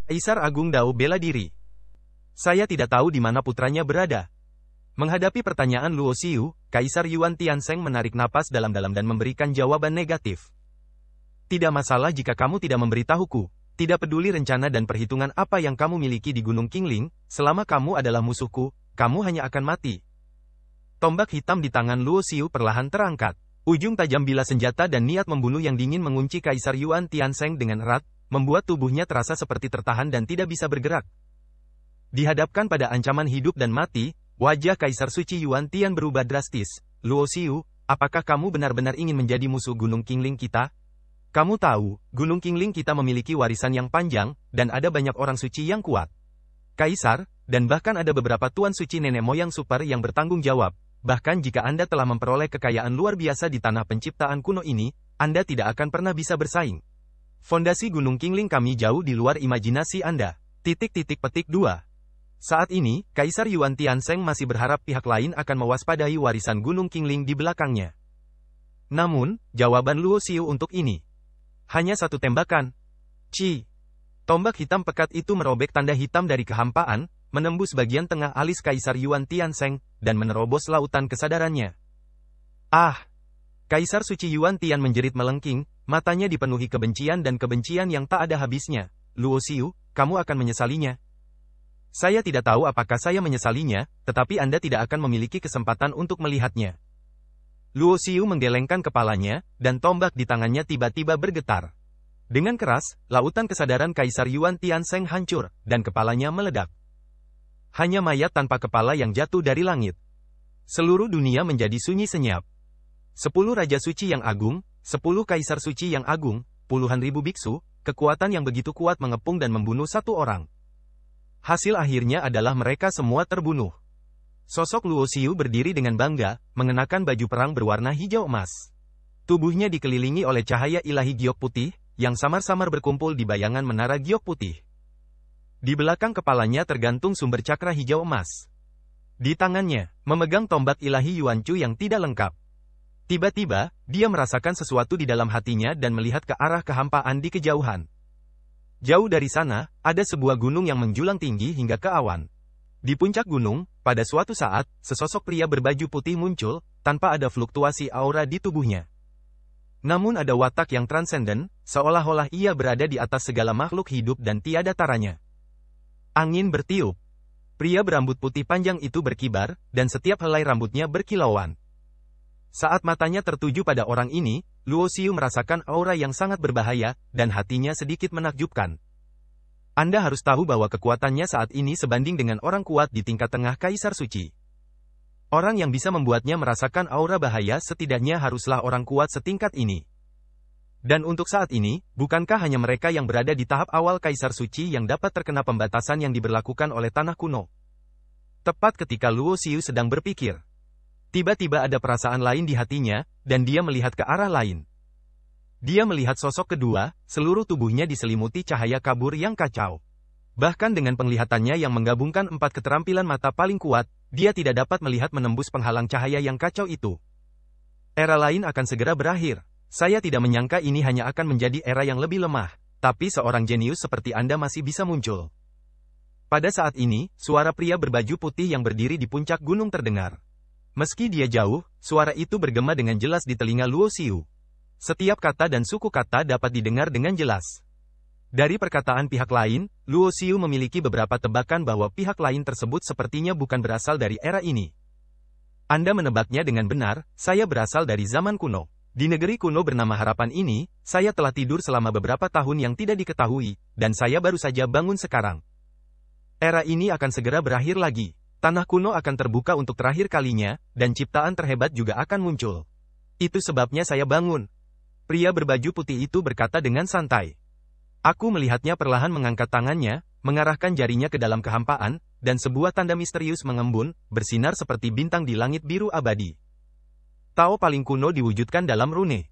Kaisar Agung Dao bela diri. Saya tidak tahu di mana putranya berada. Menghadapi pertanyaan Luo Xiu, Kaisar Yuan Tiansheng menarik napas dalam-dalam dan memberikan jawaban negatif. Tidak masalah jika kamu tidak memberitahuku. Tidak peduli rencana dan perhitungan apa yang kamu miliki di Gunung Qingling, selama kamu adalah musuhku, kamu hanya akan mati. Tombak hitam di tangan Luo Xiu perlahan terangkat. Ujung tajam bilah senjata dan niat membunuh yang dingin mengunci Kaisar Yuan Tiansheng dengan erat, membuat tubuhnya terasa seperti tertahan dan tidak bisa bergerak. Dihadapkan pada ancaman hidup dan mati, wajah Kaisar Suci Yuan Tian berubah drastis. Luo Xiu, apakah kamu benar-benar ingin menjadi musuh Gunung Qingling kita? Kamu tahu, Gunung Qingling kita memiliki warisan yang panjang, dan ada banyak orang suci yang kuat. Kaisar, dan bahkan ada beberapa tuan suci nenek moyang super yang bertanggung jawab. Bahkan jika Anda telah memperoleh kekayaan luar biasa di tanah penciptaan kuno ini, Anda tidak akan pernah bisa bersaing. Fondasi Gunung Qingling kami jauh di luar imajinasi Anda. Petik 2. Saat ini, Kaisar Yuan Tiansheng masih berharap pihak lain akan mewaspadai warisan Gunung Qingling di belakangnya. Namun, jawaban Luo Xiu untuk ini hanya satu tembakan. Ci. Tombak hitam pekat itu merobek tanda hitam dari kehampaan, menembus bagian tengah alis Kaisar Yuan Tiansheng, dan menerobos lautan kesadarannya. Ah! Kaisar Suci Yuan Tian menjerit melengking, matanya dipenuhi kebencian dan kebencian yang tak ada habisnya. Luo Xiu, kamu akan menyesalinya. Saya tidak tahu apakah saya menyesalinya, tetapi Anda tidak akan memiliki kesempatan untuk melihatnya. Luo Xiu menggelengkan kepalanya, dan tombak di tangannya tiba-tiba bergetar. Dengan keras, lautan kesadaran Kaisar Yuan Tiansheng hancur, dan kepalanya meledak. Hanya mayat tanpa kepala yang jatuh dari langit. Seluruh dunia menjadi sunyi senyap. 10 Raja Suci yang agung, 10 Kaisar Suci yang agung, puluhan ribu biksu, kekuatan yang begitu kuat mengepung dan membunuh satu orang. Hasil akhirnya adalah mereka semua terbunuh. Sosok Luo Xiu berdiri dengan bangga, mengenakan baju perang berwarna hijau emas. Tubuhnya dikelilingi oleh cahaya ilahi giok putih, yang samar-samar berkumpul di bayangan menara giok putih. Di belakang kepalanya tergantung sumber cakra hijau emas. Di tangannya, memegang tombak ilahi Yuan Chu yang tidak lengkap. Tiba-tiba, dia merasakan sesuatu di dalam hatinya dan melihat ke arah kehampaan di kejauhan. Jauh dari sana, ada sebuah gunung yang menjulang tinggi hingga ke awan. Di puncak gunung, pada suatu saat, sesosok pria berbaju putih muncul, tanpa ada fluktuasi aura di tubuhnya. Namun ada watak yang transenden, seolah-olah ia berada di atas segala makhluk hidup dan tiada taranya. Angin bertiup. Pria berambut putih panjang itu berkibar, dan setiap helai rambutnya berkilauan. Saat matanya tertuju pada orang ini, Luo Xiu merasakan aura yang sangat berbahaya, dan hatinya sedikit menakjubkan. Anda harus tahu bahwa kekuatannya saat ini sebanding dengan orang kuat di tingkat tengah Kaisar Suci. Orang yang bisa membuatnya merasakan aura bahaya setidaknya haruslah orang kuat setingkat ini. Dan untuk saat ini, bukankah hanya mereka yang berada di tahap awal Kaisar Suci yang dapat terkena pembatasan yang diberlakukan oleh tanah kuno? Tepat ketika Luo Xiu sedang berpikir, tiba-tiba ada perasaan lain di hatinya, dan dia melihat ke arah lain. Dia melihat sosok kedua, seluruh tubuhnya diselimuti cahaya kabur yang kacau. Bahkan dengan penglihatannya yang menggabungkan 4 keterampilan mata paling kuat, dia tidak dapat melihat menembus penghalang cahaya yang kacau itu. Era lain akan segera berakhir. Saya tidak menyangka ini hanya akan menjadi era yang lebih lemah, tapi seorang jenius seperti Anda masih bisa muncul. Pada saat ini, suara pria berbaju putih yang berdiri di puncak gunung terdengar. Meski dia jauh, suara itu bergema dengan jelas di telinga Luo Xiu. Setiap kata dan suku kata dapat didengar dengan jelas. Dari perkataan pihak lain, Luo Xiu memiliki beberapa tebakan bahwa pihak lain tersebut sepertinya bukan berasal dari era ini. Anda menebaknya dengan benar, saya berasal dari zaman kuno. Di negeri kuno bernama Harapan ini, saya telah tidur selama beberapa tahun yang tidak diketahui, dan saya baru saja bangun sekarang. Era ini akan segera berakhir lagi. Tanah kuno akan terbuka untuk terakhir kalinya, dan ciptaan terhebat juga akan muncul. Itu sebabnya saya bangun. Pria berbaju putih itu berkata dengan santai. Aku melihatnya perlahan mengangkat tangannya, mengarahkan jarinya ke dalam kehampaan, dan sebuah tanda misterius mengembun, bersinar seperti bintang di langit biru abadi. Tao paling kuno diwujudkan dalam rune.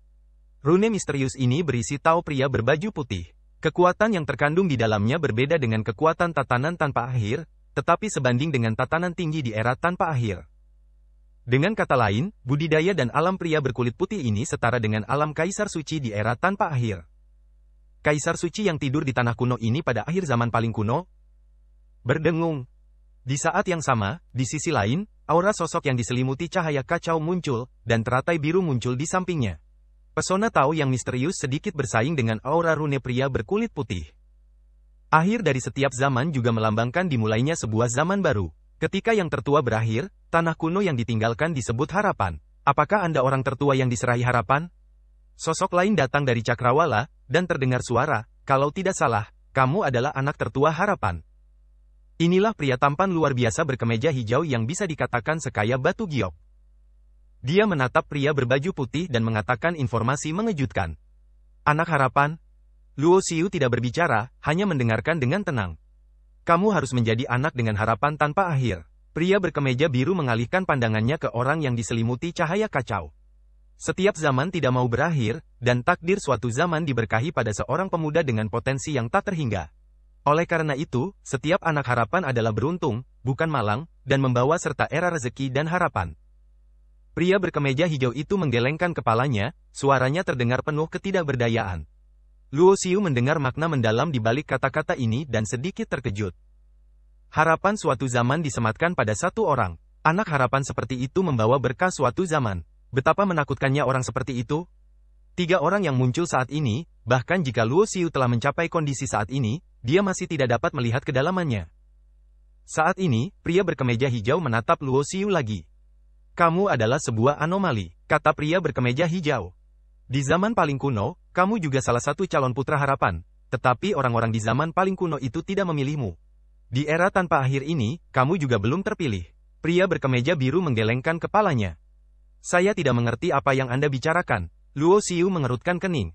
Rune misterius ini berisi Tao pria berbaju putih. Kekuatan yang terkandung di dalamnya berbeda dengan kekuatan tatanan tanpa akhir, tetapi sebanding dengan tatanan tinggi di era tanpa akhir. Dengan kata lain, budidaya dan alam pria berkulit putih ini setara dengan alam Kaisar Suci di era tanpa akhir. Kaisar suci yang tidur di tanah kuno ini pada akhir zaman paling kuno? Berdengung. Di saat yang sama, di sisi lain, aura sosok yang diselimuti cahaya kacau muncul, dan teratai biru muncul di sampingnya. Pesona Tao yang misterius sedikit bersaing dengan aura rune pria berkulit putih. Akhir dari setiap zaman juga melambangkan dimulainya sebuah zaman baru. Ketika yang tertua berakhir, tanah kuno yang ditinggalkan disebut harapan. Apakah Anda orang tertua yang diserahi harapan? Sosok lain datang dari Cakrawala, dan terdengar suara, kalau tidak salah, kamu adalah anak tertua harapan. Inilah pria tampan luar biasa berkemeja hijau yang bisa dikatakan sekaya batu giok. Dia menatap pria berbaju putih dan mengatakan informasi mengejutkan. Anak harapan? Luo Xiu tidak berbicara, hanya mendengarkan dengan tenang. Kamu harus menjadi anak dengan harapan tanpa akhir. Pria berkemeja biru mengalihkan pandangannya ke orang yang diselimuti cahaya kacau. Setiap zaman tidak mau berakhir, dan takdir suatu zaman diberkahi pada seorang pemuda dengan potensi yang tak terhingga. Oleh karena itu, setiap anak harapan adalah beruntung, bukan malang, dan membawa serta era rezeki dan harapan. Pria berkemeja hijau itu menggelengkan kepalanya, suaranya terdengar penuh ketidakberdayaan. Luo Xiu mendengar makna mendalam di balik kata-kata ini dan sedikit terkejut. Harapan suatu zaman disematkan pada satu orang. Anak harapan seperti itu membawa berkah suatu zaman. Betapa menakutkannya orang seperti itu? 3 orang yang muncul saat ini, bahkan jika Luo Xiu telah mencapai kondisi saat ini, dia masih tidak dapat melihat kedalamannya. Saat ini, pria berkemeja hijau menatap Luo Xiu lagi. Kamu adalah sebuah anomali, kata pria berkemeja hijau. Di zaman paling kuno, kamu juga salah satu calon putra harapan, tetapi orang-orang di zaman paling kuno itu tidak memilihmu. Di era tanpa akhir ini, kamu juga belum terpilih. Pria berkemeja biru menggelengkan kepalanya. Saya tidak mengerti apa yang Anda bicarakan. Luo Xiu mengerutkan kening.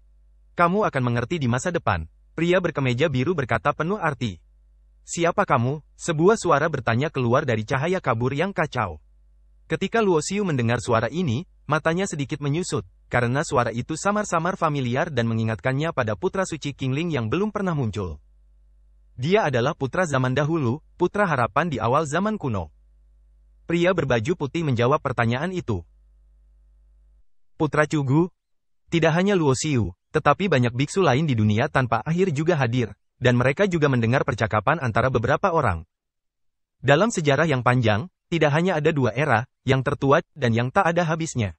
Kamu akan mengerti di masa depan. Pria berkemeja biru berkata penuh arti. Siapa kamu? Sebuah suara bertanya keluar dari cahaya kabur yang kacau. Ketika Luo Xiu mendengar suara ini, matanya sedikit menyusut, karena suara itu samar-samar familiar dan mengingatkannya pada putra suci Qingling yang belum pernah muncul. Dia adalah putra zaman dahulu, putra harapan di awal zaman kuno. Pria berbaju putih menjawab pertanyaan itu. Putra Cugu? Tidak hanya Luo Xiu, tetapi banyak biksu lain di dunia tanpa akhir juga hadir, dan mereka juga mendengar percakapan antara beberapa orang. Dalam sejarah yang panjang, tidak hanya ada 2 era, yang tertua dan yang tak ada habisnya.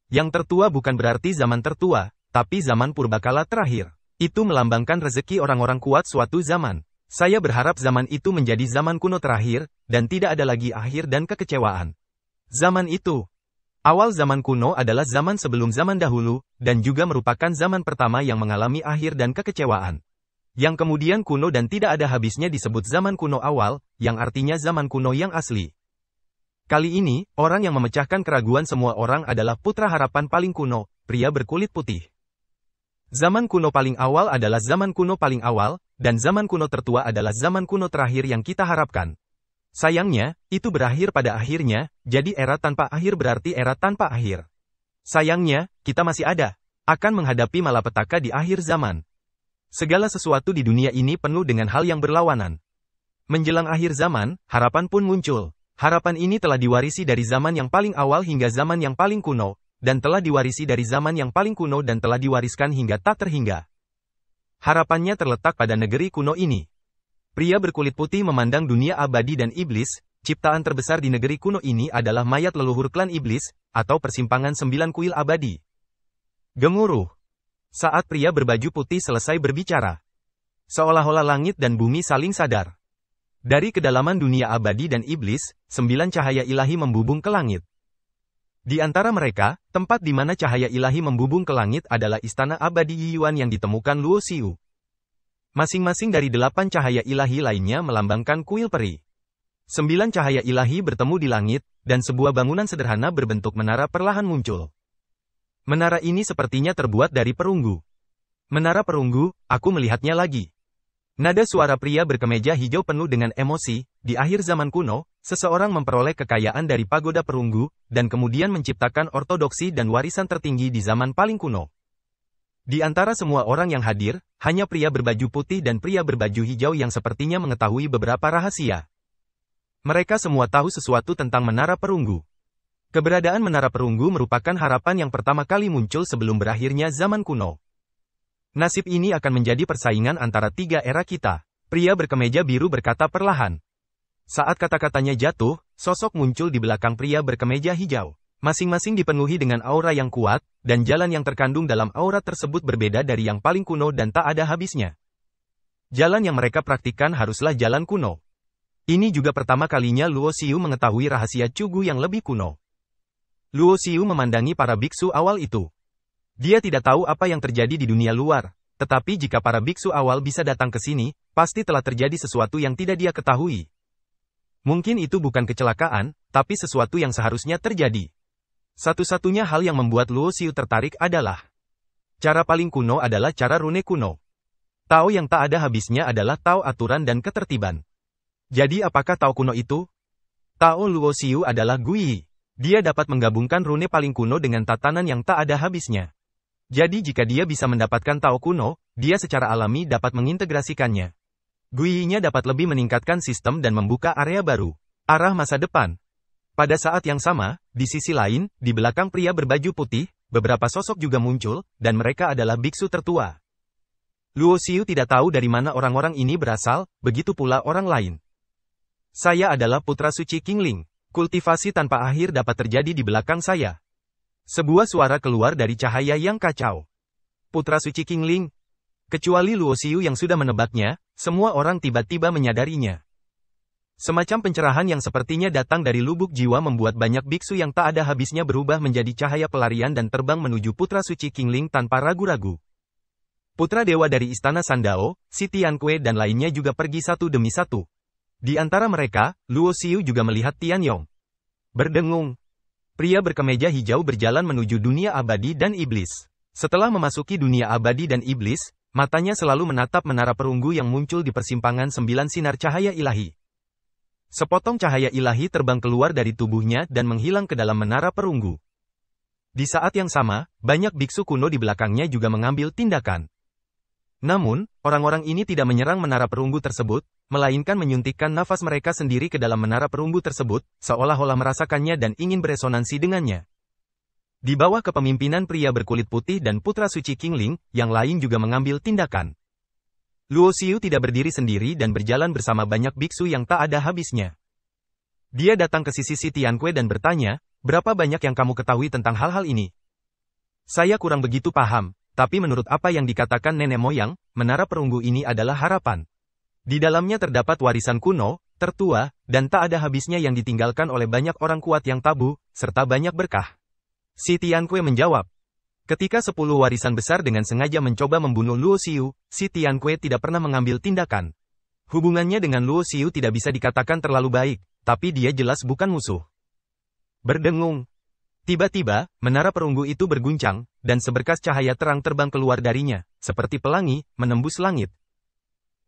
Yang tertua bukan berarti zaman tertua, tapi zaman purbakala terakhir. Itu melambangkan rezeki orang-orang kuat suatu zaman. Saya berharap zaman itu menjadi zaman kuno terakhir, dan tidak ada lagi akhir dan kekecewaan. Zaman itu. Awal zaman kuno adalah zaman sebelum zaman dahulu, dan juga merupakan zaman pertama yang mengalami akhir dan kekecewaan. Yang kemudian kuno dan tidak ada habisnya disebut zaman kuno awal, yang artinya zaman kuno yang asli. Kali ini, orang yang memecahkan keraguan semua orang adalah putra harapan paling kuno, pria berkulit putih. Zaman kuno paling awal adalah zaman kuno paling awal, dan zaman kuno tertua adalah zaman kuno terakhir yang kita harapkan. Sayangnya, itu berakhir pada akhirnya, jadi era tanpa akhir berarti era tanpa akhir. Sayangnya, kita masih ada, akan menghadapi malapetaka di akhir zaman. Segala sesuatu di dunia ini penuh dengan hal yang berlawanan. Menjelang akhir zaman, harapan pun muncul. Harapan ini telah diwarisi dari zaman yang paling awal hingga zaman yang paling kuno, dan telah diwarisi dari zaman yang paling kuno dan telah diwariskan hingga tak terhingga. Harapannya terletak pada negeri kuno ini. Pria berkulit putih memandang dunia abadi dan iblis, ciptaan terbesar di negeri kuno ini adalah mayat leluhur klan iblis, atau persimpangan 9 kuil abadi. Gemuruh. Saat pria berbaju putih selesai berbicara, seolah-olah langit dan bumi saling sadar. Dari kedalaman dunia abadi dan iblis, 9 cahaya ilahi membubung ke langit. Di antara mereka, tempat di mana cahaya ilahi membubung ke langit adalah istana abadi Yiyuan yang ditemukan Luo Xiu. Masing-masing dari 8 cahaya ilahi lainnya melambangkan kuil peri. 9 cahaya ilahi bertemu di langit, dan sebuah bangunan sederhana berbentuk menara perlahan muncul. Menara ini sepertinya terbuat dari perunggu. Menara perunggu, aku melihatnya lagi. Nada suara pria berkemeja hijau penuh dengan emosi. Di akhir zaman kuno, seseorang memperoleh kekayaan dari pagoda perunggu, dan kemudian menciptakan ortodoksi dan warisan tertinggi di zaman paling kuno. Di antara semua orang yang hadir, hanya pria berbaju putih dan pria berbaju hijau yang sepertinya mengetahui beberapa rahasia. Mereka semua tahu sesuatu tentang menara perunggu. Keberadaan menara perunggu merupakan harapan yang pertama kali muncul sebelum berakhirnya zaman kuno. Nasib ini akan menjadi persaingan antara tiga era kita. Pria berkemeja biru berkata perlahan. Saat kata-katanya jatuh, sosok muncul di belakang pria berkemeja hijau. Masing-masing dipenuhi dengan aura yang kuat, dan jalan yang terkandung dalam aura tersebut berbeda dari yang paling kuno dan tak ada habisnya. Jalan yang mereka praktikkan haruslah jalan kuno. Ini juga pertama kalinya Luo Xiu mengetahui rahasia Cugu yang lebih kuno. Luo Xiu memandangi para biksu awal itu. Dia tidak tahu apa yang terjadi di dunia luar, tetapi jika para biksu awal bisa datang ke sini, pasti telah terjadi sesuatu yang tidak dia ketahui. Mungkin itu bukan kecelakaan, tapi sesuatu yang seharusnya terjadi. Satu-satunya hal yang membuat Luo Xiu tertarik adalah cara paling kuno adalah cara rune kuno. Tao yang tak ada habisnya adalah Tao aturan dan ketertiban. Jadi apakah Tao kuno itu? Tao Luo Xiu adalah Guiyi. Dia dapat menggabungkan rune paling kuno dengan tatanan yang tak ada habisnya. Jadi jika dia bisa mendapatkan Tao kuno, dia secara alami dapat mengintegrasikannya. Guiyi-nya dapat lebih meningkatkan sistem dan membuka area baru. Arah masa depan. Pada saat yang sama, di sisi lain, di belakang pria berbaju putih, beberapa sosok juga muncul, dan mereka adalah biksu tertua. Luo Xiu tidak tahu dari mana orang-orang ini berasal, begitu pula orang lain. Saya adalah putra suci Qingling. Kultivasi tanpa akhir dapat terjadi di belakang saya. Sebuah suara keluar dari cahaya yang kacau. Putra suci Qingling. Kecuali Luo Xiu yang sudah menebaknya, semua orang tiba-tiba menyadarinya. Semacam pencerahan yang sepertinya datang dari lubuk jiwa membuat banyak biksu yang tak ada habisnya berubah menjadi cahaya pelarian dan terbang menuju putra suci Qingling tanpa ragu-ragu. Putra dewa dari istana Sandao, Si Tianque dan lainnya juga pergi satu demi satu. Di antara mereka, Luo Xiu juga melihat Tianyong. Berdengung. Pria berkemeja hijau berjalan menuju dunia abadi dan iblis. Setelah memasuki dunia abadi dan iblis, matanya selalu menatap menara perunggu yang muncul di persimpangan 9 sinar cahaya ilahi. Sepotong cahaya ilahi terbang keluar dari tubuhnya dan menghilang ke dalam menara perunggu. Di saat yang sama, banyak biksu kuno di belakangnya juga mengambil tindakan. Namun, orang-orang ini tidak menyerang menara perunggu tersebut, melainkan menyuntikkan nafas mereka sendiri ke dalam menara perunggu tersebut, seolah-olah merasakannya dan ingin beresonansi dengannya. Di bawah kepemimpinan pria berkulit putih dan putra suci Qingling, yang lain juga mengambil tindakan. Luo Xiu tidak berdiri sendiri dan berjalan bersama banyak biksu yang tak ada habisnya. Dia datang ke sisi Si Tianque dan bertanya, berapa banyak yang kamu ketahui tentang hal-hal ini? Saya kurang begitu paham. Tapi menurut apa yang dikatakan nenek moyang, menara perunggu ini adalah harapan. Di dalamnya terdapat warisan kuno, tertua, dan tak ada habisnya yang ditinggalkan oleh banyak orang kuat yang tabu, serta banyak berkah. Si Tianque menjawab. Ketika 10 warisan besar dengan sengaja mencoba membunuh Luo Xiu, Si Tianque tidak pernah mengambil tindakan. Hubungannya dengan Luo Xiu tidak bisa dikatakan terlalu baik, tapi dia jelas bukan musuh. Berdengung. Tiba-tiba, menara perunggu itu berguncang, dan seberkas cahaya terang terbang keluar darinya, seperti pelangi, menembus langit.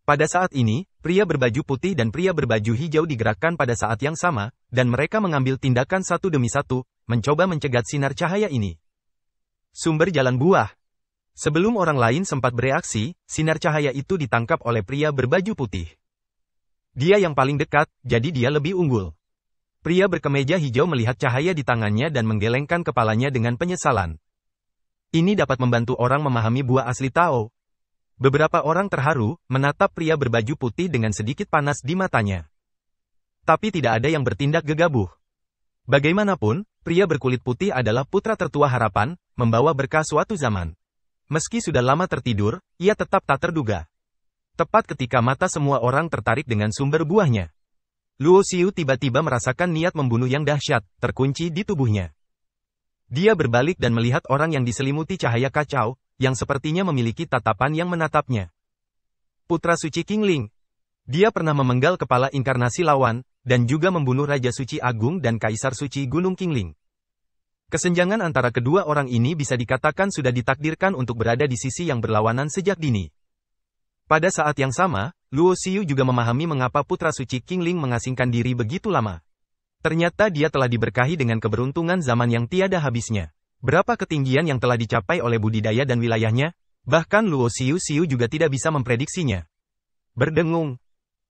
Pada saat ini, pria berbaju putih dan pria berbaju hijau digerakkan pada saat yang sama, dan mereka mengambil tindakan satu demi satu, mencoba mencegat sinar cahaya ini. Sumber jalan buah. Sebelum orang lain sempat bereaksi, sinar cahaya itu ditangkap oleh pria berbaju putih. Dia yang paling dekat, jadi dia lebih unggul. Pria berkemeja hijau melihat cahaya di tangannya dan menggelengkan kepalanya dengan penyesalan. Ini dapat membantu orang memahami buah asli Tao. Beberapa orang terharu, menatap pria berbaju putih dengan sedikit panas di matanya. Tapi tidak ada yang bertindak gegabah. Bagaimanapun, pria berkulit putih adalah putra tertua harapan, membawa berkah suatu zaman. Meski sudah lama tertidur, ia tetap tak terduga. Tepat ketika mata semua orang tertarik dengan sumber buahnya. Luo Xiu tiba-tiba merasakan niat membunuh yang dahsyat, terkunci di tubuhnya. Dia berbalik dan melihat orang yang diselimuti cahaya kacau, yang sepertinya memiliki tatapan yang menatapnya. Putra suci Qingling. Dia pernah memenggal kepala inkarnasi lawan, dan juga membunuh Raja Suci Agung dan Kaisar Suci Gunung Qingling. Kesenjangan antara kedua orang ini bisa dikatakan sudah ditakdirkan untuk berada di sisi yang berlawanan sejak dini. Pada saat yang sama, Luo Xiu juga memahami mengapa putra suci Qingling mengasingkan diri begitu lama. Ternyata dia telah diberkahi dengan keberuntungan zaman yang tiada habisnya. Berapa ketinggian yang telah dicapai oleh budidaya dan wilayahnya? Bahkan Luo Xiu juga tidak bisa memprediksinya. Berdengung.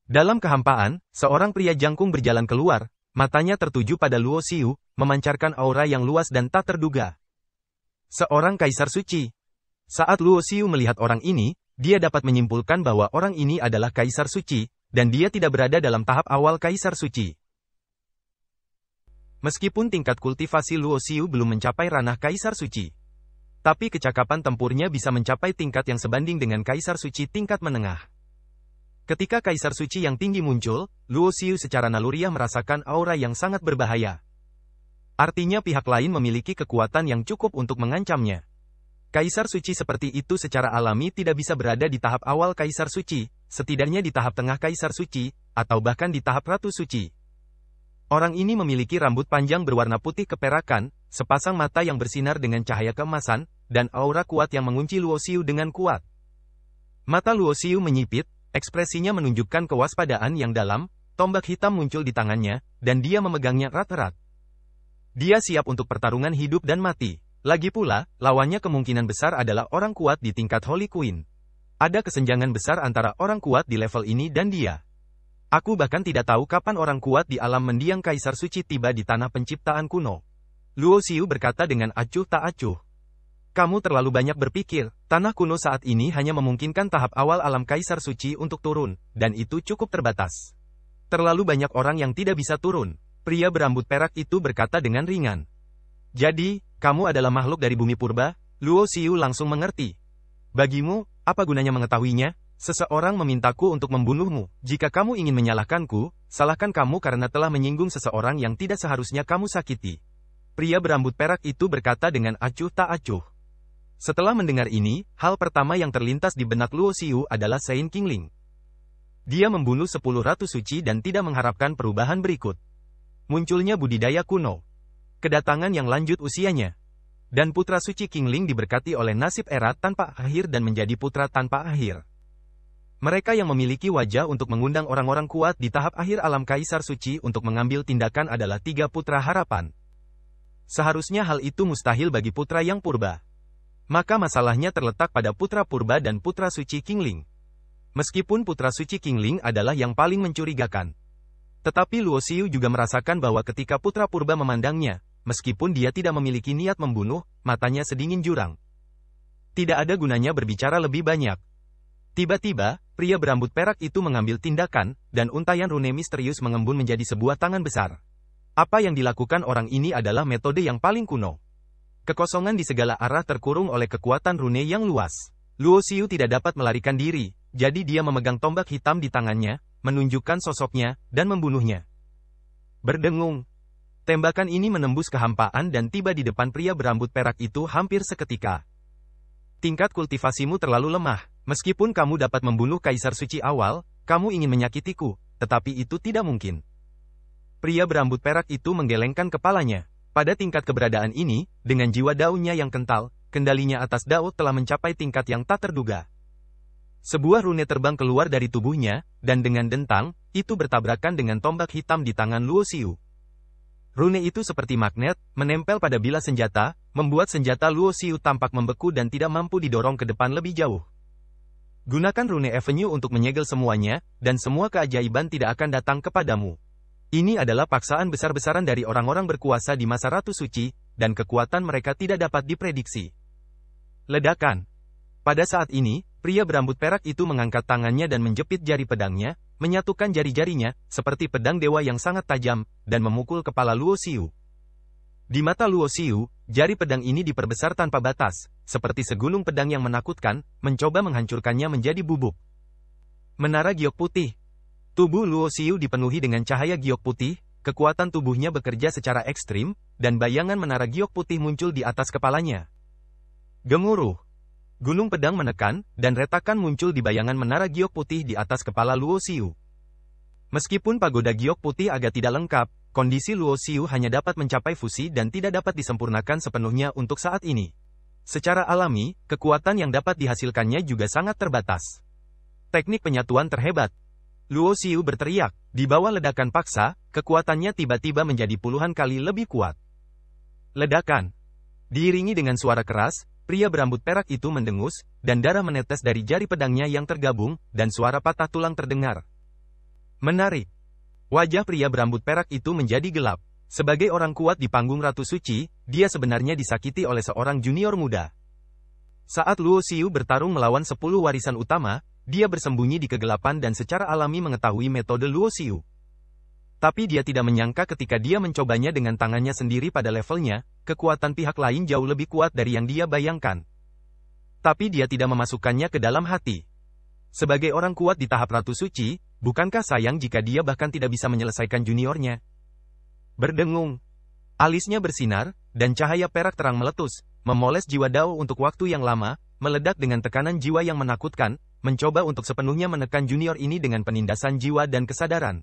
Dalam kehampaan, seorang pria jangkung berjalan keluar, matanya tertuju pada Luo Xiu, memancarkan aura yang luas dan tak terduga. Seorang kaisar suci. Saat Luo Xiu melihat orang ini, dia dapat menyimpulkan bahwa orang ini adalah Kaisar Suci, dan dia tidak berada dalam tahap awal Kaisar Suci. Meskipun tingkat kultivasi Luo Xiu belum mencapai ranah Kaisar Suci, tapi kecakapan tempurnya bisa mencapai tingkat yang sebanding dengan Kaisar Suci tingkat menengah. Ketika Kaisar Suci yang tinggi muncul, Luo Xiu secara naluriah merasakan aura yang sangat berbahaya. Artinya pihak lain memiliki kekuatan yang cukup untuk mengancamnya. Kaisar Suci seperti itu secara alami tidak bisa berada di tahap awal Kaisar Suci, setidaknya di tahap tengah Kaisar Suci, atau bahkan di tahap Ratu Suci. Orang ini memiliki rambut panjang berwarna putih keperakan, sepasang mata yang bersinar dengan cahaya keemasan, dan aura kuat yang mengunci Luo Xiu dengan kuat. Mata Luo Xiu menyipit, ekspresinya menunjukkan kewaspadaan yang dalam, tombak hitam muncul di tangannya, dan dia memegangnya erat-erat. Dia siap untuk pertarungan hidup dan mati. Lagi pula, lawannya kemungkinan besar adalah orang kuat di tingkat Holy Queen. Ada kesenjangan besar antara orang kuat di level ini dan dia. Aku bahkan tidak tahu kapan orang kuat di alam mendiang Kaisar Suci tiba di tanah penciptaan kuno. Luo Xiu berkata dengan acuh tak acuh. Kamu terlalu banyak berpikir, tanah kuno saat ini hanya memungkinkan tahap awal alam Kaisar Suci untuk turun, dan itu cukup terbatas. Terlalu banyak orang yang tidak bisa turun. Pria berambut perak itu berkata dengan ringan. Jadi, kamu adalah makhluk dari bumi purba? Luo Xiu langsung mengerti. Bagimu, apa gunanya mengetahuinya? Seseorang memintaku untuk membunuhmu. Jika kamu ingin menyalahkanku, salahkan kamu karena telah menyinggung seseorang yang tidak seharusnya kamu sakiti. Pria berambut perak itu berkata dengan acuh tak acuh. Setelah mendengar ini, hal pertama yang terlintas di benak Luo Xiu adalah Sein Qingling. Dia membunuh 10 Ratu Suci dan tidak mengharapkan perubahan berikut. Munculnya budidaya kuno. Kedatangan yang lanjut usianya. Dan putra suci Qingling diberkati oleh nasib erat tanpa akhir dan menjadi putra tanpa akhir. Mereka yang memiliki wajah untuk mengundang orang-orang kuat di tahap akhir alam Kaisar Suci untuk mengambil tindakan adalah 3 putra harapan. Seharusnya hal itu mustahil bagi putra yang purba. Maka masalahnya terletak pada putra purba dan putra suci Qingling. Meskipun putra suci Qingling adalah yang paling mencurigakan. Tetapi Luo Xiu juga merasakan bahwa ketika putra purba memandangnya, meskipun dia tidak memiliki niat membunuh, matanya sedingin jurang. Tidak ada gunanya berbicara lebih banyak. Tiba-tiba, pria berambut perak itu mengambil tindakan, dan untayan rune misterius mengembun menjadi sebuah tangan besar. Apa yang dilakukan orang ini adalah metode yang paling kuno. Kekosongan di segala arah terkurung oleh kekuatan rune yang luas. Luo Xiu tidak dapat melarikan diri, jadi dia memegang tombak hitam di tangannya, menunjukkan sosoknya, dan membunuhnya. Berdengung. Tembakan ini menembus kehampaan dan tiba di depan pria berambut perak itu hampir seketika. Tingkat kultivasimu terlalu lemah. Meskipun kamu dapat membunuh Kaisar Suci awal, kamu ingin menyakitiku, tetapi itu tidak mungkin. Pria berambut perak itu menggelengkan kepalanya. Pada tingkat keberadaan ini, dengan jiwa daunnya yang kental, kendalinya atas dao telah mencapai tingkat yang tak terduga. Sebuah rune terbang keluar dari tubuhnya, dan dengan dentang, itu bertabrakan dengan tombak hitam di tangan Luo Xiu. Rune itu seperti magnet, menempel pada bilah senjata, membuat senjata Luo Xiu tampak membeku dan tidak mampu didorong ke depan lebih jauh. Gunakan rune Avenue untuk menyegel semuanya, dan semua keajaiban tidak akan datang kepadamu. Ini adalah paksaan besar-besaran dari orang-orang berkuasa di masa Ratu Suci, dan kekuatan mereka tidak dapat diprediksi. Ledakan. Pada saat ini, pria berambut perak itu mengangkat tangannya dan menjepit jari pedangnya, menyatukan jari-jarinya, seperti pedang dewa yang sangat tajam, dan memukul kepala Luo Xiu. Di mata Luo Xiu, jari pedang ini diperbesar tanpa batas, seperti segunung pedang yang menakutkan, mencoba menghancurkannya menjadi bubuk. Menara giok putih. Tubuh Luo Xiu dipenuhi dengan cahaya giok putih, kekuatan tubuhnya bekerja secara ekstrim, dan bayangan menara giok putih muncul di atas kepalanya. Gemuruh. Gunung pedang menekan, dan retakan muncul di bayangan menara giok putih di atas kepala Luo Xiu. Meskipun pagoda giok putih agak tidak lengkap, kondisi Luo Xiu hanya dapat mencapai fusi dan tidak dapat disempurnakan sepenuhnya untuk saat ini. Secara alami, kekuatan yang dapat dihasilkannya juga sangat terbatas. Teknik penyatuan terhebat. Luo Xiu berteriak, di bawah ledakan paksa, kekuatannya tiba-tiba menjadi puluhan kali lebih kuat. Ledakan. Diiringi dengan suara keras, pria berambut perak itu mendengus, dan darah menetes dari jari pedangnya yang tergabung, dan suara patah tulang terdengar. Menarik. Wajah pria berambut perak itu menjadi gelap. Sebagai orang kuat di panggung Ratu Suci, dia sebenarnya disakiti oleh seorang junior muda. Saat Luo Xiu bertarung melawan 10 warisan utama, dia bersembunyi di kegelapan dan secara alami mengetahui metode Luo Xiu. Tapi dia tidak menyangka ketika dia mencobanya dengan tangannya sendiri pada levelnya, kekuatan pihak lain jauh lebih kuat dari yang dia bayangkan. Tapi dia tidak memasukkannya ke dalam hati. Sebagai orang kuat di tahap Ratu Suci, bukankah sayang jika dia bahkan tidak bisa menyelesaikan juniornya? Berdengung. Alisnya bersinar, dan cahaya perak terang meletus, memoles jiwa Dao untuk waktu yang lama, meledak dengan tekanan jiwa yang menakutkan, mencoba untuk sepenuhnya menekan junior ini dengan penindasan jiwa dan kesadaran.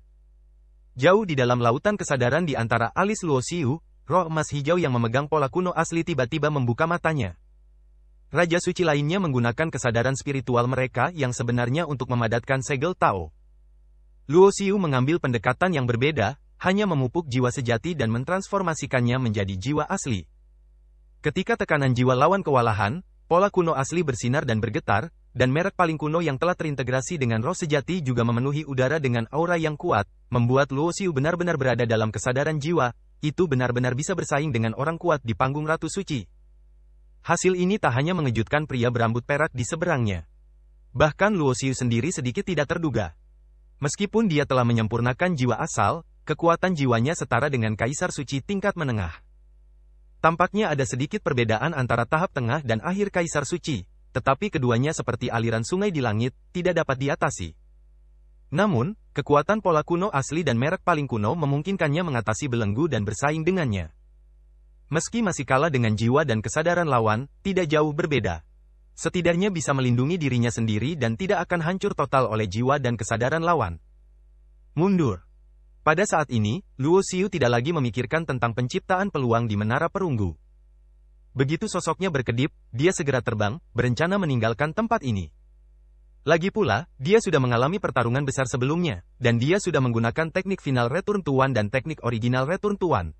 Jauh di dalam lautan kesadaran di antara alis Luo Xiu, roh emas hijau yang memegang pola kuno asli tiba-tiba membuka matanya. Raja suci lainnya menggunakan kesadaran spiritual mereka yang sebenarnya untuk memadatkan segel Tao. Luo Xiu mengambil pendekatan yang berbeda, hanya memupuk jiwa sejati dan mentransformasikannya menjadi jiwa asli. Ketika tekanan jiwa lawan kewalahan, pola kuno asli bersinar dan bergetar, dan merek paling kuno yang telah terintegrasi dengan roh sejati juga memenuhi udara dengan aura yang kuat, membuat Luo Xiu benar-benar berada dalam kesadaran jiwa, itu benar-benar bisa bersaing dengan orang kuat di panggung Ratu Suci. Hasil ini tak hanya mengejutkan pria berambut perak di seberangnya. Bahkan Luo Xiu sendiri sedikit tidak terduga. Meskipun dia telah menyempurnakan jiwa asal, kekuatan jiwanya setara dengan Kaisar Suci tingkat menengah. Tampaknya ada sedikit perbedaan antara tahap tengah dan akhir Kaisar Suci, tetapi keduanya seperti aliran sungai di langit, tidak dapat diatasi. Namun, kekuatan pola kuno asli dan merek paling kuno memungkinkannya mengatasi belenggu dan bersaing dengannya. Meski masih kalah dengan jiwa dan kesadaran lawan, tidak jauh berbeda. Setidaknya bisa melindungi dirinya sendiri dan tidak akan hancur total oleh jiwa dan kesadaran lawan. Mundur. Pada saat ini, Luo Xiu tidak lagi memikirkan tentang penciptaan peluang di menara perunggu. Begitu sosoknya berkedip, dia segera terbang, berencana meninggalkan tempat ini. Lagi pula, dia sudah mengalami pertarungan besar sebelumnya, dan dia sudah menggunakan teknik final Return to One dan teknik original Return to One.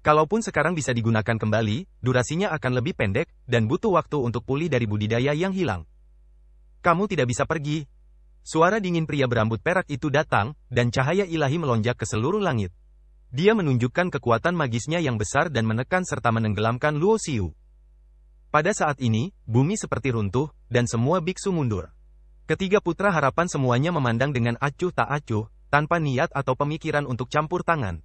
Kalaupun sekarang bisa digunakan kembali, durasinya akan lebih pendek, dan butuh waktu untuk pulih dari budidaya yang hilang. Kamu tidak bisa pergi. Suara dingin pria berambut perak itu datang, dan cahaya ilahi melonjak ke seluruh langit. Dia menunjukkan kekuatan magisnya yang besar dan menekan serta menenggelamkan Luo Xiu. Pada saat ini, bumi seperti runtuh, dan semua biksu mundur. Ketiga putra harapan semuanya memandang dengan acuh tak acuh, tanpa niat atau pemikiran untuk campur tangan.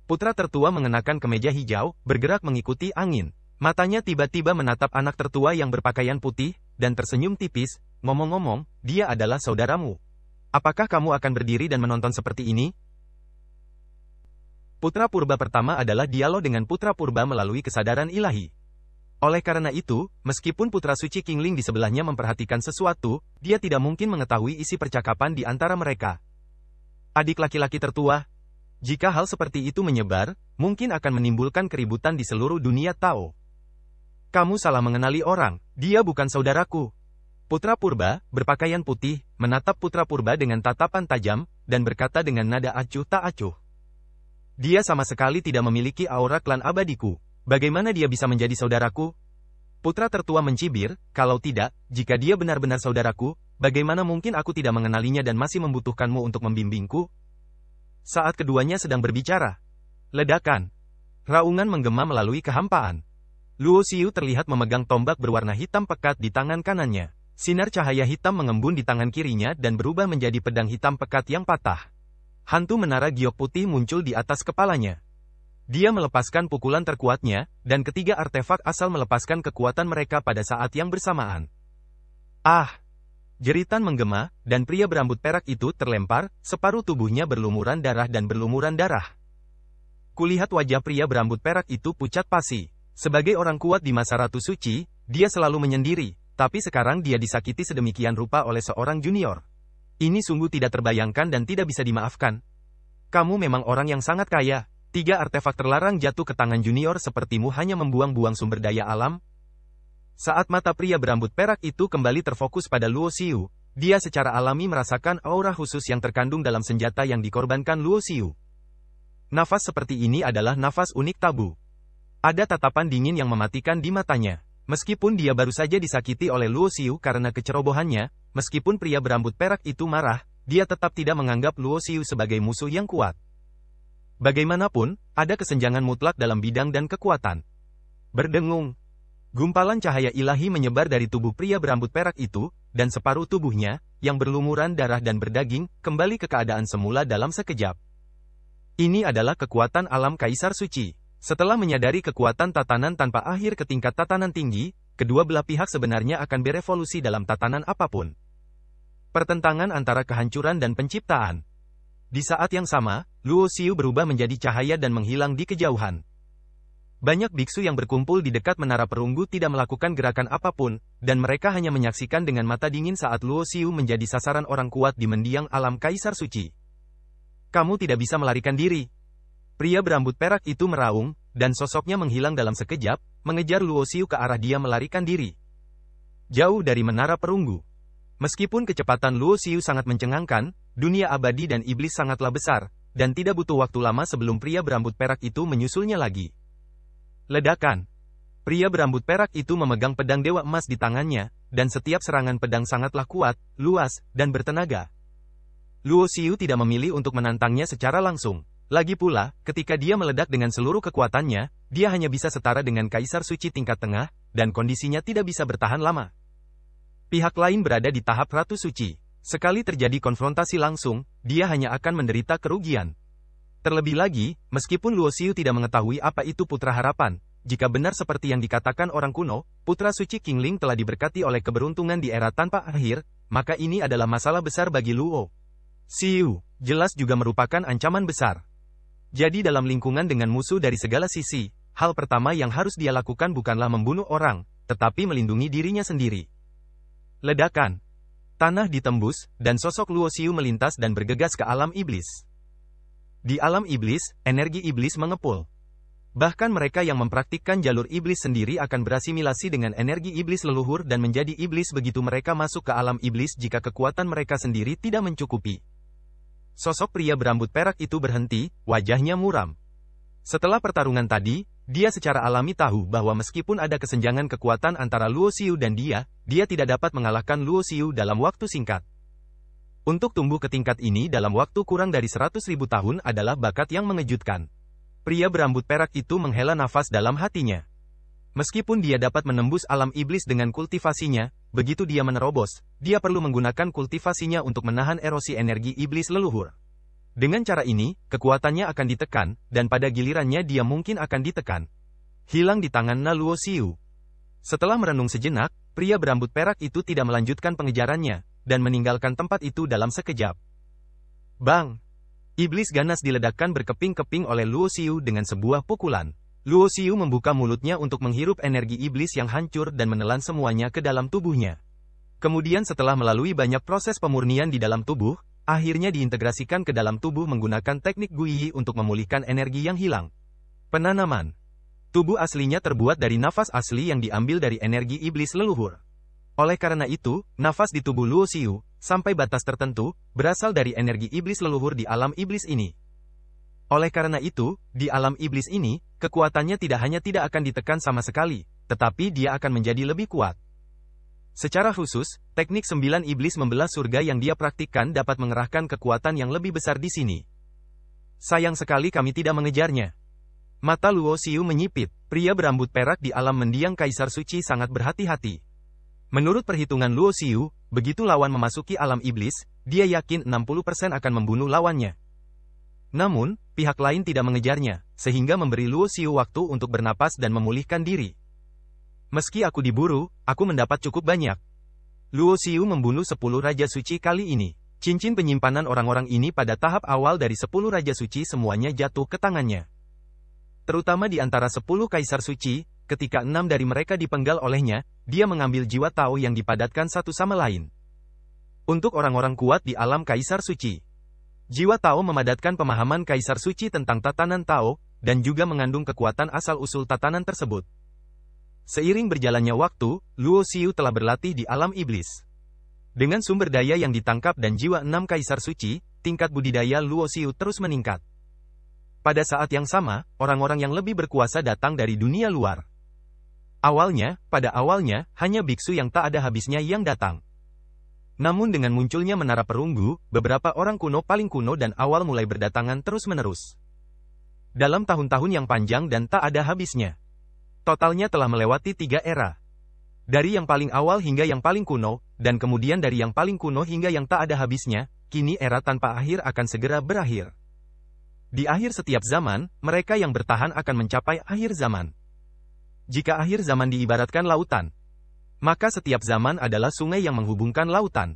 Putra tertua mengenakan kemeja hijau, bergerak mengikuti angin. Matanya tiba-tiba menatap anak tertua yang berpakaian putih, dan tersenyum tipis. Ngomong-ngomong, dia adalah saudaramu. Apakah kamu akan berdiri dan menonton seperti ini? Putra purba pertama adalah dialog dengan putra purba melalui kesadaran ilahi. Oleh karena itu, meskipun putra suci Qingling di sebelahnya memperhatikan sesuatu, dia tidak mungkin mengetahui isi percakapan di antara mereka. Adik laki-laki tertua. Jika hal seperti itu menyebar, mungkin akan menimbulkan keributan di seluruh dunia Tao. Kamu salah mengenali orang, dia bukan saudaraku. Putra purba, berpakaian putih, menatap putra purba dengan tatapan tajam, dan berkata dengan nada acuh tak acuh. Dia sama sekali tidak memiliki aura klan abadiku. Bagaimana dia bisa menjadi saudaraku? Putra tertua mencibir, kalau tidak, jika dia benar-benar saudaraku, bagaimana mungkin aku tidak mengenalinya dan masih membutuhkanmu untuk membimbingku? Saat keduanya sedang berbicara. Ledakan. Raungan menggema melalui kehampaan. Luo Xiu terlihat memegang tombak berwarna hitam pekat di tangan kanannya. Sinar cahaya hitam mengembun di tangan kirinya dan berubah menjadi pedang hitam pekat yang patah. Hantu menara giok putih muncul di atas kepalanya. Dia melepaskan pukulan terkuatnya, dan ketiga artefak asal melepaskan kekuatan mereka pada saat yang bersamaan. Ah! Jeritan menggema, dan pria berambut perak itu terlempar, separuh tubuhnya berlumuran darah dan berlumuran darah. Kulihat wajah pria berambut perak itu pucat pasi. Sebagai orang kuat di masa Ratu Suci, dia selalu menyendiri. Tapi sekarang dia disakiti sedemikian rupa oleh seorang junior. Ini sungguh tidak terbayangkan dan tidak bisa dimaafkan. Kamu memang orang yang sangat kaya. 3 artefak terlarang jatuh ke tangan junior sepertimu hanya membuang-buang sumber daya alam. Saat mata pria berambut perak itu kembali terfokus pada Luo Xiu, dia secara alami merasakan aura khusus yang terkandung dalam senjata yang dikorbankan Luo Xiu. Nafas seperti ini adalah nafas unik tabu. Ada tatapan dingin yang mematikan di matanya. Meskipun dia baru saja disakiti oleh Luo Xiu karena kecerobohannya, meskipun pria berambut perak itu marah, dia tetap tidak menganggap Luo Xiu sebagai musuh yang kuat. Bagaimanapun, ada kesenjangan mutlak dalam bidang dan kekuatan. Berdengung. Gumpalan cahaya ilahi menyebar dari tubuh pria berambut perak itu, dan separuh tubuhnya, yang berlumuran darah dan berdaging, kembali ke keadaan semula dalam sekejap. Ini adalah kekuatan alam Kaisar Suci. Setelah menyadari kekuatan tatanan tanpa akhir ke tingkat tatanan tinggi, kedua belah pihak sebenarnya akan berevolusi dalam tatanan apapun. Pertentangan antara kehancuran dan penciptaan. Di saat yang sama, Luo Xiu berubah menjadi cahaya dan menghilang di kejauhan. Banyak biksu yang berkumpul di dekat menara perunggu tidak melakukan gerakan apapun, dan mereka hanya menyaksikan dengan mata dingin saat Luo Xiu menjadi sasaran orang kuat di mendiang alam Kaisar Suci. Kamu tidak bisa melarikan diri. Pria berambut perak itu meraung, dan sosoknya menghilang dalam sekejap, mengejar Luo Xiu ke arah dia melarikan diri. Jauh dari menara perunggu. Meskipun kecepatan Luo Xiu sangat mencengangkan, dunia abadi dan iblis sangatlah besar, dan tidak butuh waktu lama sebelum pria berambut perak itu menyusulnya lagi. Ledakan. Pria berambut perak itu memegang pedang dewa emas di tangannya, dan setiap serangan pedang sangatlah kuat, luas, dan bertenaga. Luo Xiu tidak memilih untuk menantangnya secara langsung. Lagi pula, ketika dia meledak dengan seluruh kekuatannya, dia hanya bisa setara dengan Kaisar Suci tingkat tengah, dan kondisinya tidak bisa bertahan lama. Pihak lain berada di tahap Ratu Suci. Sekali terjadi konfrontasi langsung, dia hanya akan menderita kerugian. Terlebih lagi, meskipun Luo Xiu tidak mengetahui apa itu Putra Harapan, jika benar seperti yang dikatakan orang kuno, Putra Suci Qingling telah diberkati oleh keberuntungan di era tanpa akhir, maka ini adalah masalah besar bagi Luo Xiu. Jelas juga merupakan ancaman besar. Jadi dalam lingkungan dengan musuh dari segala sisi, hal pertama yang harus dia lakukan bukanlah membunuh orang, tetapi melindungi dirinya sendiri. Ledakan. Tanah ditembus, dan sosok Luo Xiu melintas dan bergegas ke alam iblis. Di alam iblis, energi iblis mengepul. Bahkan mereka yang mempraktikkan jalur iblis sendiri akan berasimilasi dengan energi iblis leluhur dan menjadi iblis begitu mereka masuk ke alam iblis jika kekuatan mereka sendiri tidak mencukupi. Sosok pria berambut perak itu berhenti, wajahnya muram. Setelah pertarungan tadi, dia secara alami tahu bahwa meskipun ada kesenjangan kekuatan antara Luo Xiu dan dia tidak dapat mengalahkan Luo Xiu dalam waktu singkat. Untuk tumbuh ke tingkat ini dalam waktu kurang dari 100.000 tahun adalah bakat yang mengejutkan. Pria berambut perak itu menghela nafas dalam hatinya. Meskipun dia dapat menembus alam iblis dengan kultivasinya, begitu dia menerobos, dia perlu menggunakan kultivasinya untuk menahan erosi energi iblis leluhur. Dengan cara ini, kekuatannya akan ditekan, dan pada gilirannya dia mungkin akan ditekan. Hilang di tangan Luo Xiu. Setelah merenung sejenak, pria berambut perak itu tidak melanjutkan pengejarannya, dan meninggalkan tempat itu dalam sekejap. Bang! Iblis ganas diledakkan berkeping-keping oleh Luo Xiu dengan sebuah pukulan. Luo Xiu membuka mulutnya untuk menghirup energi iblis yang hancur dan menelan semuanya ke dalam tubuhnya. Kemudian setelah melalui banyak proses pemurnian di dalam tubuh, akhirnya diintegrasikan ke dalam tubuh menggunakan teknik Guiyi untuk memulihkan energi yang hilang. Penanaman. Tubuh aslinya terbuat dari nafas asli yang diambil dari energi iblis leluhur. Oleh karena itu, nafas di tubuh Luo Xiu, sampai batas tertentu, berasal dari energi iblis leluhur di alam iblis ini. Oleh karena itu, di alam iblis ini, kekuatannya tidak hanya tidak akan ditekan sama sekali, tetapi dia akan menjadi lebih kuat. Secara khusus, teknik 9 iblis membelah surga yang dia praktikkan dapat mengerahkan kekuatan yang lebih besar di sini. Sayang sekali kami tidak mengejarnya. Mata Luo Xiu menyipit, pria berambut perak di alam mendiang Kaisar Suci sangat berhati-hati. Menurut perhitungan Luo Xiu, begitu lawan memasuki alam iblis, dia yakin 60% akan membunuh lawannya. Namun, pihak lain tidak mengejarnya, sehingga memberi Luo Xiu waktu untuk bernapas dan memulihkan diri. Meski aku diburu, aku mendapat cukup banyak. Luo Xiu membunuh 10 Raja Suci kali ini. Cincin penyimpanan orang-orang ini pada tahap awal dari 10 Raja Suci semuanya jatuh ke tangannya. Terutama di antara 10 Kaisar Suci, ketika 6 dari mereka dipenggal olehnya, dia mengambil jiwa Tao yang dipadatkan satu sama lain. Untuk orang-orang kuat di alam Kaisar Suci, jiwa Tao memadatkan pemahaman Kaisar Suci tentang tatanan Tao, dan juga mengandung kekuatan asal-usul tatanan tersebut. Seiring berjalannya waktu, Luo Xiu telah berlatih di alam iblis. Dengan sumber daya yang ditangkap dan jiwa 6 Kaisar Suci, tingkat budidaya Luo Xiu terus meningkat. Pada saat yang sama, orang-orang yang lebih berkuasa datang dari dunia luar. Pada awalnya, hanya biksu yang tak ada habisnya yang datang. Namun dengan munculnya menara perunggu, beberapa orang kuno paling kuno dan awal mulai berdatangan terus-menerus. Dalam tahun-tahun yang panjang dan tak ada habisnya. Totalnya telah melewati 3 era. Dari yang paling awal hingga yang paling kuno, dan kemudian dari yang paling kuno hingga yang tak ada habisnya, kini era tanpa akhir akan segera berakhir. Di akhir setiap zaman, mereka yang bertahan akan mencapai akhir zaman. Jika akhir zaman diibaratkan lautan, maka setiap zaman adalah sungai yang menghubungkan lautan.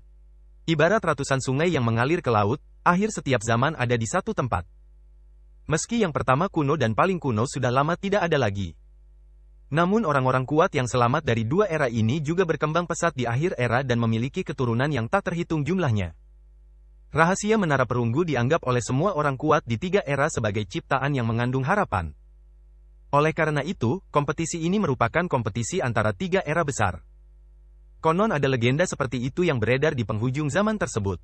Ibarat ratusan sungai yang mengalir ke laut, akhir setiap zaman ada di satu tempat. Meski yang pertama kuno dan paling kuno sudah lama tidak ada lagi. Namun orang-orang kuat yang selamat dari dua era ini juga berkembang pesat di akhir era dan memiliki keturunan yang tak terhitung jumlahnya. Rahasia Menara Perunggu dianggap oleh semua orang kuat di 3 era sebagai ciptaan yang mengandung harapan. Oleh karena itu, kompetisi ini merupakan kompetisi antara 3 era besar. Konon ada legenda seperti itu yang beredar di penghujung zaman tersebut.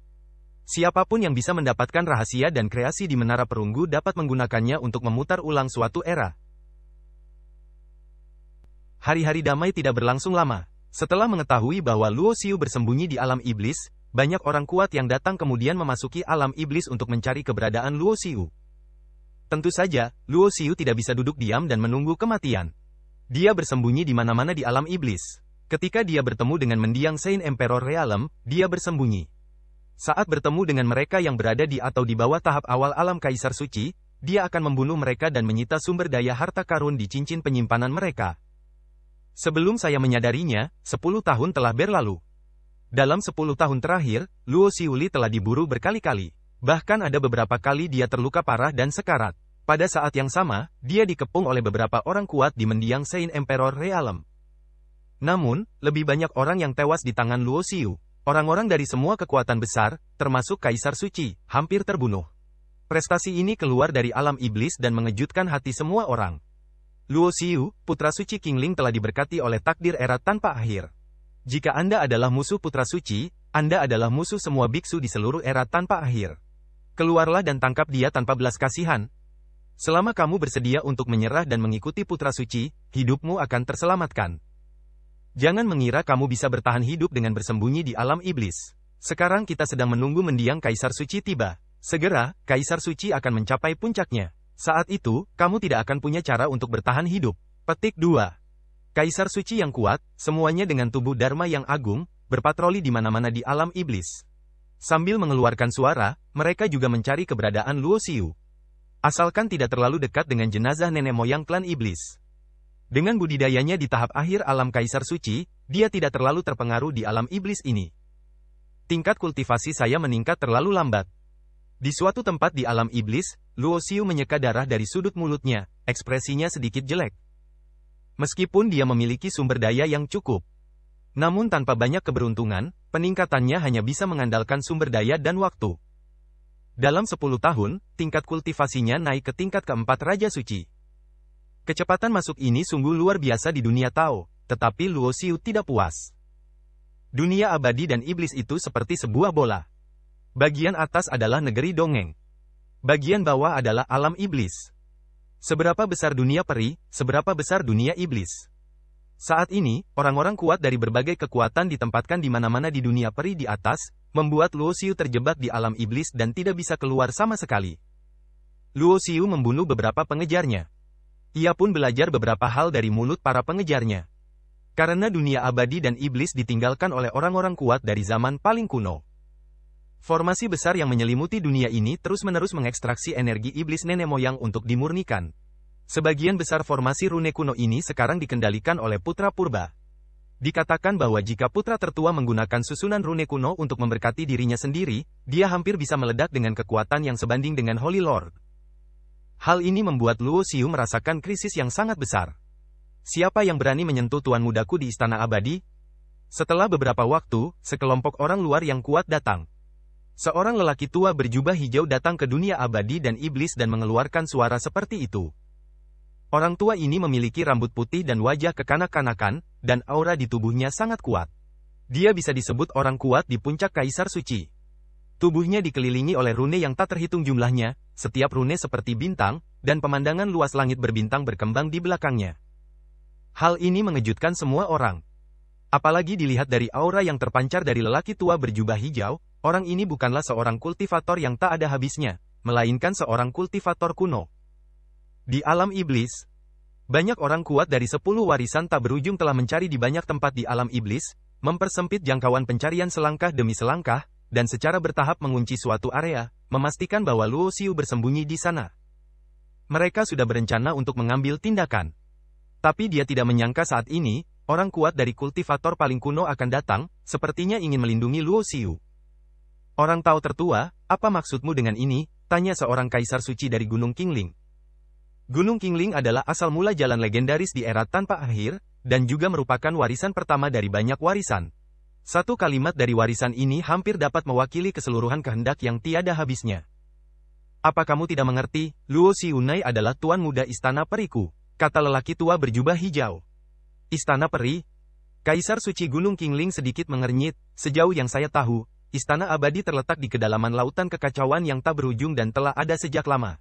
Siapapun yang bisa mendapatkan rahasia dan kreasi di Menara Perunggu dapat menggunakannya untuk memutar ulang suatu era. Hari-hari damai tidak berlangsung lama. Setelah mengetahui bahwa Luo Xiu bersembunyi di alam iblis, banyak orang kuat yang datang kemudian memasuki alam iblis untuk mencari keberadaan Luo Xiu. Tentu saja, Luo Xiu tidak bisa duduk diam dan menunggu kematian. Dia bersembunyi di mana-mana di alam iblis. Ketika dia bertemu dengan mendiang Saint Emperor Realm, dia bersembunyi. Saat bertemu dengan mereka yang berada di atau di bawah tahap awal alam Kaisar Suci, dia akan membunuh mereka dan menyita sumber daya harta karun di cincin penyimpanan mereka. Sebelum saya menyadarinya, 10 tahun telah berlalu. Dalam 10 tahun terakhir, Luo Xiuli telah diburu berkali-kali. Bahkan ada beberapa kali dia terluka parah dan sekarat. Pada saat yang sama, dia dikepung oleh beberapa orang kuat di mendiang Saint Emperor Realm. Namun, lebih banyak orang yang tewas di tangan Luo Xiu. Orang-orang dari semua kekuatan besar, termasuk Kaisar Suci, hampir terbunuh. Prestasi ini keluar dari alam iblis dan mengejutkan hati semua orang. Luo Xiu, putra suci Qingling telah diberkati oleh takdir era tanpa akhir. Jika Anda adalah musuh putra suci, Anda adalah musuh semua biksu di seluruh era tanpa akhir. Keluarlah dan tangkap dia tanpa belas kasihan. Selama kamu bersedia untuk menyerah dan mengikuti putra suci, hidupmu akan terselamatkan. Jangan mengira kamu bisa bertahan hidup dengan bersembunyi di alam iblis. Sekarang kita sedang menunggu mendiang Kaisar Suci tiba. Segera, Kaisar Suci akan mencapai puncaknya. Saat itu, kamu tidak akan punya cara untuk bertahan hidup. Petik 2. Kaisar Suci yang kuat, semuanya dengan tubuh Dharma yang agung, berpatroli di mana-mana di alam iblis. Sambil mengeluarkan suara, mereka juga mencari keberadaan Luo Xiu. Asalkan tidak terlalu dekat dengan jenazah nenek moyang klan iblis. Dengan budidayanya di tahap akhir alam Kaisar Suci, dia tidak terlalu terpengaruh di alam iblis ini. Tingkat kultivasi saya meningkat terlalu lambat. Di suatu tempat di alam iblis, Luo Xiu menyeka darah dari sudut mulutnya, ekspresinya sedikit jelek. Meskipun dia memiliki sumber daya yang cukup. Namun tanpa banyak keberuntungan, peningkatannya hanya bisa mengandalkan sumber daya dan waktu. Dalam 10 tahun, tingkat kultivasinya naik ke tingkat keempat Raja Suci. Kecepatan masuk ini sungguh luar biasa di dunia Tao, tetapi Luo Xiu tidak puas. Dunia abadi dan iblis itu seperti sebuah bola. Bagian atas adalah negeri dongeng. Bagian bawah adalah alam iblis. Seberapa besar dunia peri, seberapa besar dunia iblis. Saat ini, orang-orang kuat dari berbagai kekuatan ditempatkan di mana-mana di dunia peri di atas, membuat Luo Xiu terjebak di alam iblis dan tidak bisa keluar sama sekali. Luo Xiu membunuh beberapa pengejarnya. Ia pun belajar beberapa hal dari mulut para pengejarnya. Karena dunia abadi dan iblis ditinggalkan oleh orang-orang kuat dari zaman paling kuno. Formasi besar yang menyelimuti dunia ini terus-menerus mengekstraksi energi iblis nenek moyang untuk dimurnikan. Sebagian besar formasi rune kuno ini sekarang dikendalikan oleh putra purba. Dikatakan bahwa jika putra tertua menggunakan susunan rune kuno untuk memberkati dirinya sendiri, dia hampir bisa meledak dengan kekuatan yang sebanding dengan Holy Lord. Hal ini membuat Luo Xiu merasakan krisis yang sangat besar. Siapa yang berani menyentuh tuan mudaku di Istana Abadi? Setelah beberapa waktu, sekelompok orang luar yang kuat datang. Seorang lelaki tua berjubah hijau datang ke dunia abadi dan iblis dan mengeluarkan suara seperti itu. Orang tua ini memiliki rambut putih dan wajah kekanak-kanakan, dan aura di tubuhnya sangat kuat. Dia bisa disebut orang kuat di puncak Kaisar Suci. Tubuhnya dikelilingi oleh rune yang tak terhitung jumlahnya, setiap rune seperti bintang, dan pemandangan luas langit berbintang berkembang di belakangnya. Hal ini mengejutkan semua orang. Apalagi dilihat dari aura yang terpancar dari lelaki tua berjubah hijau, orang ini bukanlah seorang kultivator yang tak ada habisnya, melainkan seorang kultivator kuno. Di alam iblis, Banyak orang kuat dari 10 warisan tak berujung telah mencari di banyak tempat di alam iblis, mempersempit jangkauan pencarian selangkah demi selangkah, dan secara bertahap mengunci suatu area, memastikan bahwa Luo Xiu bersembunyi di sana. Mereka sudah berencana untuk mengambil tindakan. Tapi dia tidak menyangka saat ini, orang kuat dari kultivator paling kuno akan datang, sepertinya ingin melindungi Luo Xiu. Orang Tao tertua, apa maksudmu dengan ini? Tanya seorang kaisar suci dari Gunung Qingling. Gunung Qingling adalah asal mula jalan legendaris di era tanpa akhir, dan juga merupakan warisan pertama dari banyak warisan. Satu kalimat dari warisan ini hampir dapat mewakili keseluruhan kehendak yang tiada habisnya. Apa kamu tidak mengerti? Luo Xiunai adalah tuan muda istana periku, kata lelaki tua berjubah hijau. Istana peri? Kaisar suci Gunung Qingling sedikit mengernyit. Sejauh yang saya tahu, istana abadi terletak di kedalaman lautan kekacauan yang tak berujung dan telah ada sejak lama.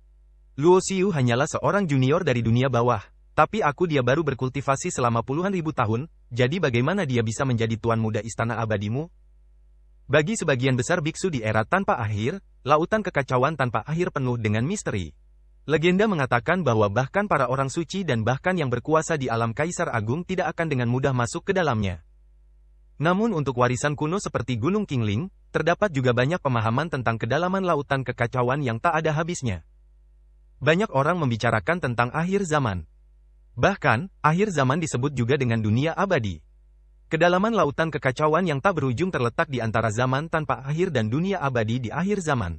Luo Xiu hanyalah seorang junior dari dunia bawah, tapi dia baru berkultivasi selama puluhan ribu tahun, jadi bagaimana dia bisa menjadi tuan muda istana abadimu? Bagi sebagian besar biksu di era tanpa akhir, lautan kekacauan tanpa akhir penuh dengan misteri. Legenda mengatakan bahwa bahkan para orang suci dan bahkan yang berkuasa di alam Kaisar Agung tidak akan dengan mudah masuk ke dalamnya. Namun untuk warisan kuno seperti Gunung Qingling, terdapat juga banyak pemahaman tentang kedalaman lautan kekacauan yang tak ada habisnya. Banyak orang membicarakan tentang akhir zaman. Bahkan, akhir zaman disebut juga dengan dunia abadi. Kedalaman lautan kekacauan yang tak berujung terletak di antara zaman tanpa akhir dan dunia abadi di akhir zaman.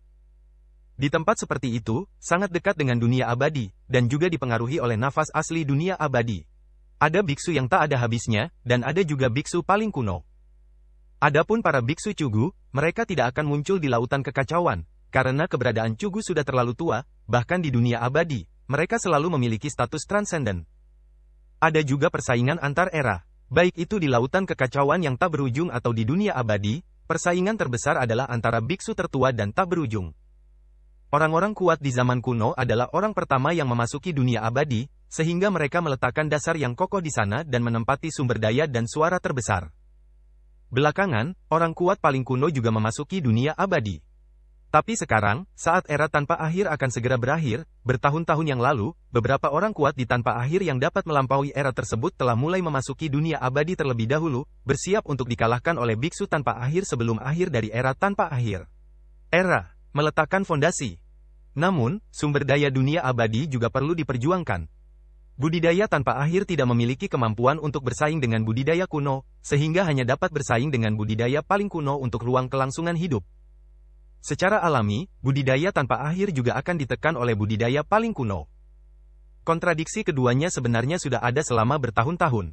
Di tempat seperti itu, sangat dekat dengan dunia abadi, dan juga dipengaruhi oleh nafas asli dunia abadi. Ada biksu yang tak ada habisnya, dan ada juga biksu paling kuno. Adapun para biksu Cugu, mereka tidak akan muncul di lautan kekacauan, karena keberadaan Cugu sudah terlalu tua, bahkan di dunia abadi, mereka selalu memiliki status transenden. Ada juga persaingan antar era, baik itu di lautan kekacauan yang tak berujung atau di dunia abadi, persaingan terbesar adalah antara biksu tertua dan tak berujung. Orang-orang kuat di zaman kuno adalah orang pertama yang memasuki dunia abadi, sehingga mereka meletakkan dasar yang kokoh di sana dan menempati sumber daya dan suara terbesar. Belakangan, orang kuat paling kuno juga memasuki dunia abadi. Tapi sekarang, saat era tanpa akhir akan segera berakhir, bertahun-tahun yang lalu, beberapa orang kuat di tanpa akhir yang dapat melampaui era tersebut telah mulai memasuki dunia abadi terlebih dahulu, bersiap untuk dikalahkan oleh biksu tanpa akhir sebelum akhir dari era tanpa akhir. Era meletakkan fondasi. Namun, sumber daya dunia abadi juga perlu diperjuangkan. Budidaya tanpa akhir tidak memiliki kemampuan untuk bersaing dengan budidaya kuno, sehingga hanya dapat bersaing dengan budidaya paling kuno untuk ruang kelangsungan hidup. Secara alami, budidaya tanpa akhir juga akan ditekan oleh budidaya paling kuno. Kontradiksi keduanya sebenarnya sudah ada selama bertahun-tahun.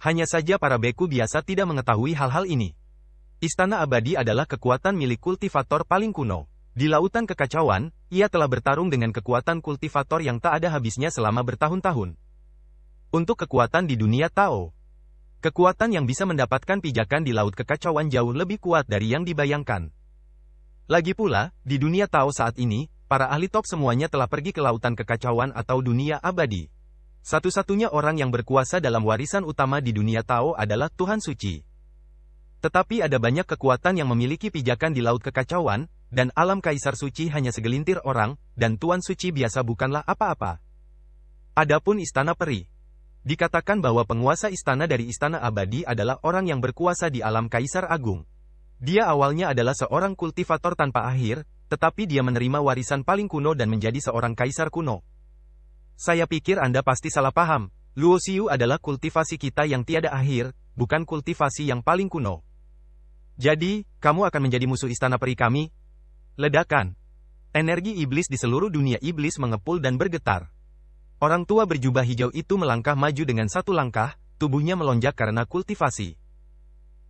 Hanya saja para beku biasa tidak mengetahui hal-hal ini. Istana abadi adalah kekuatan milik kultivator paling kuno. Di lautan kekacauan, ia telah bertarung dengan kekuatan kultivator yang tak ada habisnya selama bertahun-tahun. Untuk kekuatan di dunia Tao, kekuatan yang bisa mendapatkan pijakan di laut kekacauan jauh lebih kuat dari yang dibayangkan. Lagi pula, di dunia Tao saat ini, para ahli top semuanya telah pergi ke lautan kekacauan atau dunia abadi. Satu-satunya orang yang berkuasa dalam warisan utama di dunia Tao adalah Tuhan Suci. Tetapi ada banyak kekuatan yang memiliki pijakan di laut kekacauan, dan alam Kaisar Suci hanya segelintir orang, dan Tuan Suci biasa bukanlah apa-apa. Adapun Istana Peri. Dikatakan bahwa penguasa istana dari Istana Abadi adalah orang yang berkuasa di alam Kaisar Agung. Dia awalnya adalah seorang kultivator tanpa akhir, tetapi dia menerima warisan paling kuno dan menjadi seorang kaisar kuno. Saya pikir Anda pasti salah paham. Luo Xiu adalah kultivasi kita yang tiada akhir, bukan kultivasi yang paling kuno. Jadi, kamu akan menjadi musuh istana peri kami? Ledakan. Energi iblis di seluruh dunia iblis mengepul dan bergetar. Orang tua berjubah hijau itu melangkah maju dengan satu langkah, tubuhnya melonjak karena kultivasi.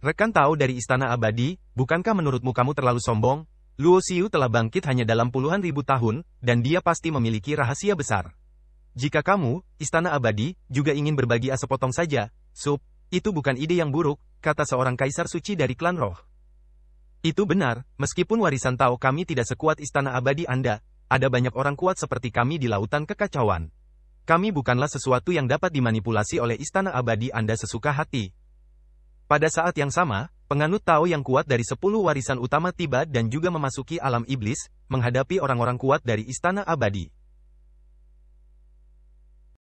Rekan Tao dari Istana Abadi, bukankah menurutmu kamu terlalu sombong? Luo Xiu telah bangkit hanya dalam puluhan ribu tahun, dan dia pasti memiliki rahasia besar. Jika kamu, Istana Abadi, juga ingin berbagi sepotong saja, sup, itu bukan ide yang buruk, kata seorang kaisar suci dari klan roh. Itu benar, meskipun warisan Tao kami tidak sekuat Istana Abadi Anda, ada banyak orang kuat seperti kami di lautan kekacauan. Kami bukanlah sesuatu yang dapat dimanipulasi oleh Istana Abadi Anda sesuka hati. Pada saat yang sama, penganut Tao yang kuat dari 10 warisan utama tiba dan juga memasuki alam iblis, menghadapi orang-orang kuat dari Istana Abadi.